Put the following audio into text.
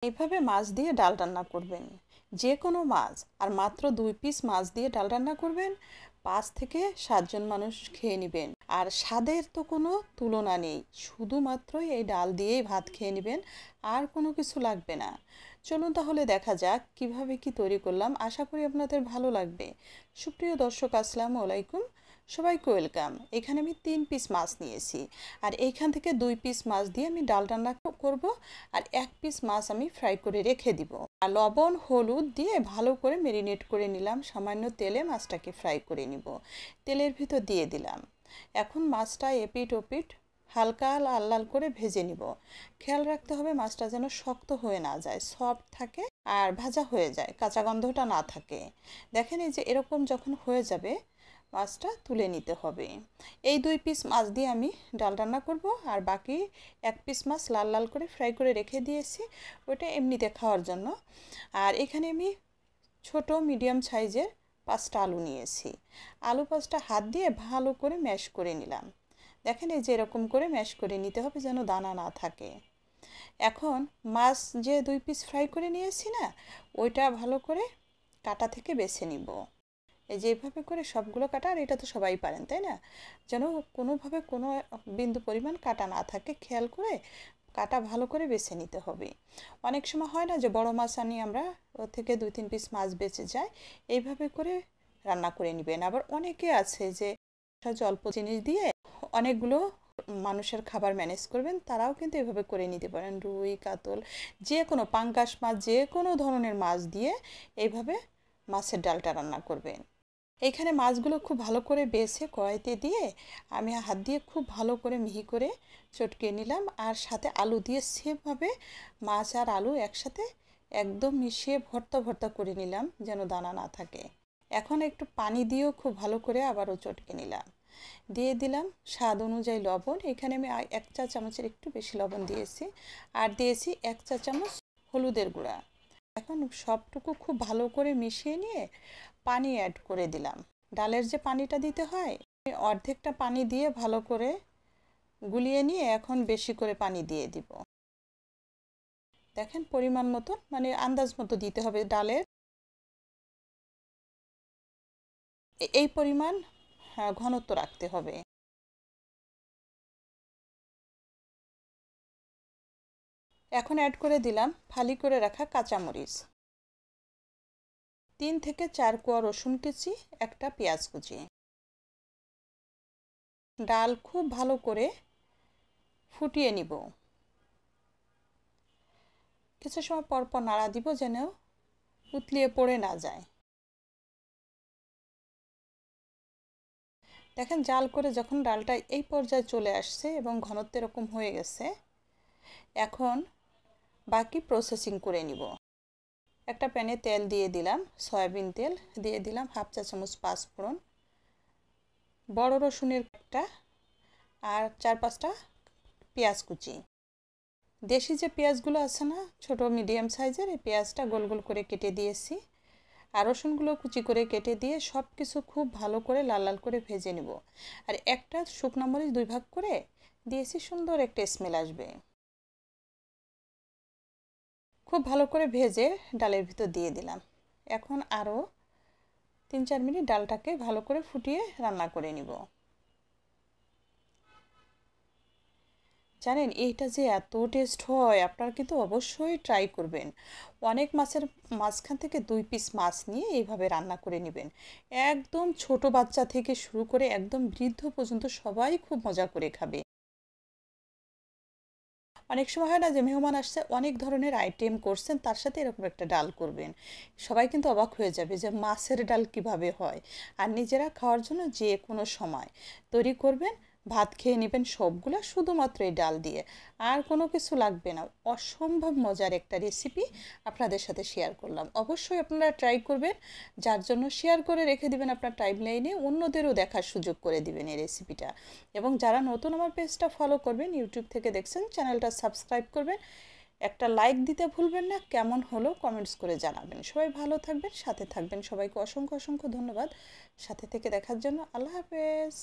এইভাবে মাছ দিয়ে ডাল রান্না করবেন, যে কোনো মাছ, আর মাত্র 2 পিস মাছ দিয়ে ডাল রান্না করবেন, 5 থেকে 7 জন মানুষ খেয়ে নেবেন। আর স্বাদের তো কোনো তুলনা নেই, শুধুমাত্র এই ডাল দিয়েই ভাত খেয়ে নেবেন, আর কোনো কিছু লাগবে না। চলুন তাহলে দেখা যাক কিভাবে কি তৈরি করলাম, আশা করি আপনাদের ভালো লাগবে। সুপ্রিয় দর্শক, আসসালামু আলাইকুম, সবাইকে ওয়েলকাম। এখানে আমি 3 পিস মাছ নিয়েছি, আর এইখান থেকে 2 পিস মাছ দিয়ে আমি ডাল রান্না করব, আর 1 পিস মাছ আমি ফ্রাই করে রেখে দিব। আর লবণ হলুদ দিয়ে ভালো করে ম্যারিনেট করে নিলাম, সামান্য তেলে মাছটাকে ফ্রাই করে নিব। তেলের ভিতর দিয়ে দিলাম। এখন মাছটা এপিট ওপিট হালকা লাল লাল করে ভেজে নিব। খেয়াল রাখতে হবে মাছটা যেন শক্ত হয়ে না যায়, সফট থাকে আর ভাজা হয়ে যায়, কাঁচা গন্ধটা না থাকে। দেখেন এই যে এরকম যখন হয়ে যাবে, মাছটা তুলে নিতে হবে। এই 2 পিস মাছ দিয়ে আমি ডাল রান্না করব, আর বাকি 1 পিস মাছ লাল লাল করে ফ্রাই করে রেখে দিয়েছি, ওটা এমনিতে খাওয়ার জন্য। আর এখানে আমি ছোট মিডিয়াম সাইজের 5টা আলু নিয়েছি। আলু 5টা হাত দিয়ে ভালো করে ম্যাশ করে নিলাম। দেখেন এই যে এরকম করে ম্যাশ করে নিতে হবে যেন দানা না থাকে। এখন মাছ যে 2 পিস ফ্রাই করে নিয়েছি না, ওইটা ভালো করে কাটা থেকে বেছে নিব। এই যে এইভাবে করে সবগুলো কাটা, আর এটা তো সবাই পারেন তাই না, যেন কোনোভাবে কোনো বিন্দু পরিমাণ কাটা না থাকে, খেয়াল করে কাটা ভালো করে বেছে নিতে হবে। অনেক সময় হয় না যে বড় মাছ আনি আমরা, ও থেকে 2-3 পিস মাছ বেঁচে যায়, এইভাবে করে রান্না করে নেবেন। আবার অনেকে আছে যে অল্প জিনিস দিয়ে অনেকগুলো মানুষের খাবার ম্যানেজ করবেন, তারাও কিন্তু এভাবে করে নিতে পারেন। রুই, কাতল, যে কোনো পাঙ্গাস মাছ, যে কোনো ধরনের মাছ দিয়ে এইভাবে মাছের ডালটা রান্না করবেন। এইখানে মাছগুলো খুব ভালো করে বেছে কড়াইতে দিয়ে আমি হাত দিয়ে খুব ভালো করে মিহি করে চটকে নিলাম, আর সাথে আলু দিয়ে সেমভাবে মাছ আর আলু একসাথে একদম মিশিয়ে ভর্তা ভর্তা করে নিলাম যেন দানা না থাকে। এখন একটু পানি দিয়েও খুব ভালো করে আবারও চটকে নিলাম। দিয়ে দিলাম স্বাদ অনুযায়ী লবণ, এখানে আমি 1 চা চামচের একটু বেশি লবণ দিয়েছি, আর দিয়েছি 1 চা চামচ হলুদের গুঁড়া। এখন সবটুকু খুব ভালো করে মিশিয়ে নিয়ে পানি অ্যাড করে দিলাম। ডালের যে পানিটা দিতে হয়, অর্ধেকটা পানি দিয়ে ভালো করে গুলিয়ে নিয়ে এখন বেশি করে পানি দিয়ে দিব। দেখেন পরিমাণ মতো, মানে আন্দাজ মতো দিতে হবে ডালের, এই পরিমাণ ঘনত্ব রাখতে হবে। এখন অ্যাড করে দিলাম ফালি করে রাখা কাঁচামরিচ, 3 থেকে 4 কোয়া রসুন কুচি, একটা পেঁয়াজ কুচি। ডাল খুব ভালো করে ফুটিয়ে নিব, কিছু সময় পর পর নাড়া দিব যেন উতলিয়ে পড়ে না যায়। দেখেন জাল করে যখন ডালটা এই পর্যায়ে চলে আসছে এবং ঘনত্ব এরকম হয়ে গেছে, এখন বাকি প্রসেসিং করে নিব। একটা প্যানে তেল দিয়ে দিলাম, সয়াবিন তেল দিয়ে দিলাম, 1/2 চা চামচ পাঁচফোড়ন, বড় রসুনের একটা, আর 4-5টা পেঁয়াজ কুচি। দেশি যে পেঁয়াজগুলো আছে না, ছোট মিডিয়াম সাইজের, এই পেঁয়াজটা গোল গোল করে কেটে দিয়েছি, আর রসুনগুলো কুচি করে কেটে দিয়ে সব কিছু খুব ভালো করে লাল লাল করে ভেজে নেব। আর একটা শুকনো মরিচ 2 ভাগ করে দিয়েছি, সুন্দর একটা স্মেল আসবে। খুব ভালো করে ভেজে ডালের ভিতর দিয়ে দিলাম। এখন আরও 3-4 মিনিট ডালটাকে ভালো করে ফুটিয়ে রান্না করে নিব। জানেন এইটা যে এত টেস্ট হয়, আপনারা কিন্তু অবশ্যই ট্রাই করবেন। অনেক মাছের মাঝখান থেকে 2 পিস মাছ নিয়ে এইভাবে রান্না করে নেবেন, একদম ছোট বাচ্চা থেকে শুরু করে একদম বৃদ্ধ পর্যন্ত সবাই খুব মজা করে খাবে। অনেক সময় হয় না যে মেহমান আসছে, অনেক ধরনের আইটেম করছেন, তার সাথে এরকম একটা ডাল করবেন, সবাই কিন্তু অবাক হয়ে যাবে যে মাছের ডাল কিভাবে হয়। আর নিজেরা খাওয়ার জন্য যে কোনো সময় তৈরি করবেন, ভাত খেয়ে নেবেন সবগুলা শুধুমাত্র এই ডাল দিয়ে, আর কোনো কিছু লাগবে না। অসম্ভব মজার একটা রেসিপি আপনাদের সাথে শেয়ার করলাম, অবশ্যই আপনারা ট্রাই করবেন। যার জন্য শেয়ার করে রেখে দিবেন আপনার টাইমলাইনে, অন্যদেরও দেখার সুযোগ করে দিবেন এই রেসিপিটা। এবং যারা নতুন আমার পেজটা ফলো করবেন, ইউটিউব থেকে দেখছেন, চ্যানেলটা সাবস্ক্রাইব করবেন, একটা লাইক দিতে ভুলবেন না। কেমন হলো কমেন্টস করে জানাবেন। সবাই ভালো থাকবেন, সাথে থাকবেন। সবাইকে অসংখ্য অসংখ্য ধন্যবাদ সাথে থেকে দেখার জন্য। আল্লাহ হাফেজ।